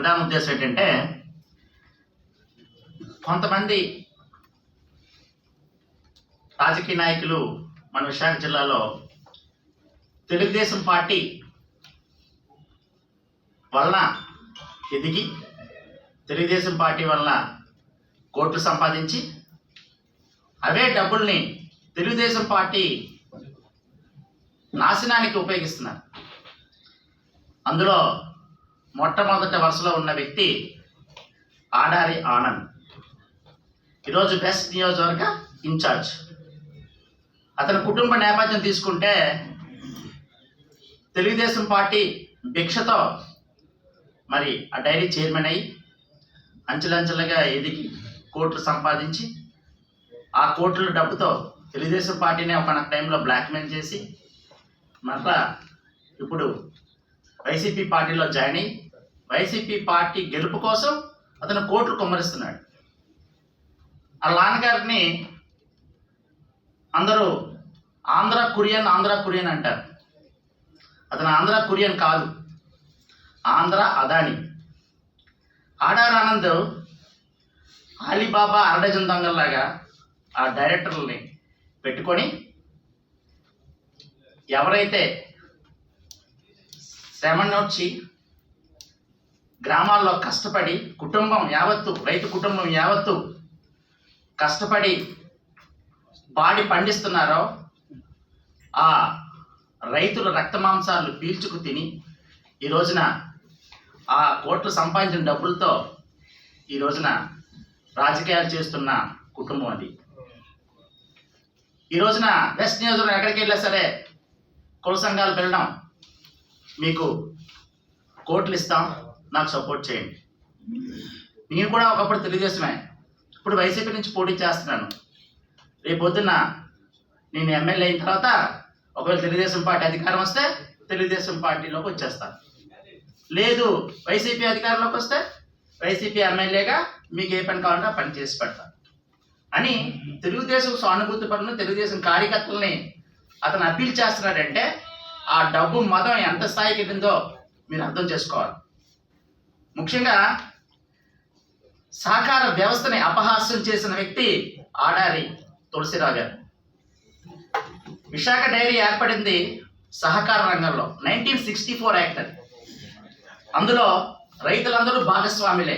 ప్రధాన ఉద్దేశం ఏంటంటే, కొంతమంది రాజకీయ నాయకులు మన విశాఖ జిల్లాలో తెలుగుదేశం పార్టీ వలన ఎదిగి తెలుగుదేశం పార్టీ వలన కోట్లు సంపాదించి అవే డబ్బుల్ని తెలుగుదేశం పార్టీ నాశనానికి ఉపయోగిస్తున్నారు. అందులో మొట్టమొదటి వరుసలో ఉన్న వ్యక్తి ఆడారి ఆనంద్, ఈరోజు వెస్ట్ నియోజకవర్గ ఇన్ఛార్జ్. అతని కుటుంబ నేపథ్యం తీసుకుంటే తెలుగుదేశం పార్టీ భిక్షతో మరి ఆ డైరీ చైర్మన్ అయ్యి అంచెలంచెలుగా ఎదిగి కోట్లు సంపాదించి ఆ కోట్ల డబ్బుతో తెలుగుదేశం పార్టీని ఒక టైంలో బ్లాక్మెయిల్ చేసి మరలా ఇప్పుడు వైసీపీ పార్టీలో జాయిన్ అయ్యి వైసీపీ పార్టీ గెలుపు కోసం అతను కోట్లు కుమ్మరిస్తున్నాడు. ఆ నాన్నగారిని అందరూ ఆంధ్ర కురియన్ అంటారు. అతను ఆంధ్ర కురియన్ కాదు, ఆంధ్ర అదాని. ఆడారి ఆనంద్ అలీబాబా అరడజన్ దొంగల్లాగా ఆ డైరెక్టర్లని పెట్టుకొని ఎవరైతే శ్రమనొచ్చి గ్రామాల్లో కష్టపడి కుటుంబం యావత్తు, రైతు కుటుంబం యావత్తు కష్టపడి బాడి పండిస్తున్నారో ఆ రైతుల రక్తమాంసాలు పీల్చుకు తిని ఈ రోజున ఆ కోట్లు సంపాదించిన డబ్బులతో ఈ రోజున రాజకీయాలు చేస్తున్న కుటుంబం అది. ఈ రోజున వెస్ట్ నియోజకవర్గం ఎక్కడికి వెళ్ళా సరే కుల సంఘాలు పెళ్ళడం, మీకు కోట్లు ఇస్తాం, నాకు సపోర్ట్ చేయండి. నేను కూడా ఒకప్పుడు తెలుగుదేశమే, ఇప్పుడు వైసీపీ నుంచి పోటీ చేస్తున్నాను. రేపొద్దున నేను ఎమ్మెల్యే అయిన తర్వాత ఒకవేళ తెలుగుదేశం పార్టీ అధికారం వస్తే తెలుగుదేశం పార్టీలోకి వచ్చేస్తాను, లేదు వైసీపీ అధికారంలోకి వస్తే వైసీపీ ఎమ్మెల్యేగా మీకు ఏ పని కావాలంటే ఆ పని చేసి పెడతాను అని తెలుగుదేశం సానుభూతి పనులు తెలుగుదేశం కార్యకర్తల్ని అతను అప్పీల్ చేస్తున్నాడంటే ఆ డబ్బు మదం ఎంత స్థాయికి వెళ్ళిందో మీరు అర్థం చేసుకోవాలి. ముఖ్యంగా సహకార వ్యవస్థని అపహాస్యం చేసిన వ్యక్తి ఆడారి తులసిరావు గారు. విశాఖ డైరీ ఏర్పడింది సహకార రంగంలో 1964 యాక్ట్. అందులో రైతులందరూ భాగస్వాములే.